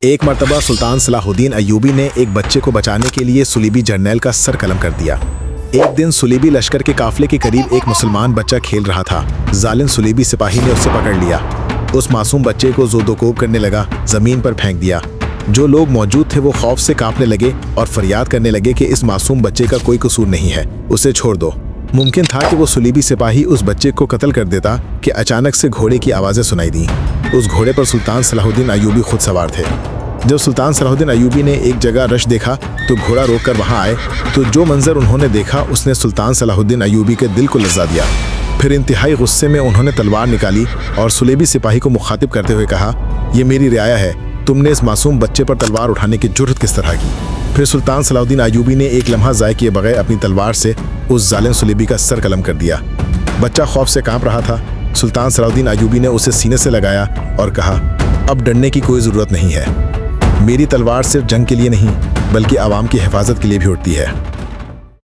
एक मर्तबा सुल्तान सलाहुद्दीन अय्यूबी ने एक बच्चे को बचाने के लिए सुलीबी जर्नैल का सर कलम कर दिया। एक दिन सुलीबी लश्कर के काफिले के करीब एक मुसलमान बच्चा खेल रहा था। जालिम सुलीबी सिपाही ने उसे पकड़ लिया। उस मासूम बच्चे को जोदोकोब करने लगा, जमीन पर फेंक दिया। जो लोग मौजूद थे वो खौफ से कांपने लगे और फरियाद करने लगे कि इस मासूम बच्चे का कोई कसूर नहीं है, उसे छोड़ दो। मुमकिन था कि वो सुलीबी सिपाही उस बच्चे को कत्ल कर देता कि अचानक से घोड़े की आवाज़ें सुनाई दी। उस घोड़े पर सुल्तान सलाहुद्दीन अय्यूबी खुद सवार थे। जब सुल्तान सलाहुद्दीन अय्यूबी ने एक जगह रश देखा तो घोड़ा रोककर वहां आए तो जो मंजर उन्होंने देखा उसने सुल्तान सलाहुद्दीन अय्यूबी के दिल को लज्जा दिया। फिर इंतहाई गुस्से में उन्होंने तलवार निकाली और सुलेबी सिपाही को मुखातिब करते हुए कहा, यह मेरी रियाया है, तुमने इस मासूम बच्चे पर तलवार उठाने की जुर्रत किस तरह की। फिर सुल्तान सलाहुद्दीन अय्यूबी ने एक लम्हा ज़ाय किए बगैर अपनी तलवार से उस जालिम सुलेबी का सर कलम कर दिया। बच्चा खौफ से कांप रहा था। सुल्तान सलाहुद्दीन अय्यूबी ने उसे सीने से लगाया और कहा, अब डरने की कोई ज़रूरत नहीं है। मेरी तलवार सिर्फ जंग के लिए नहीं बल्कि आवाम की हिफाजत के लिए भी उठती है।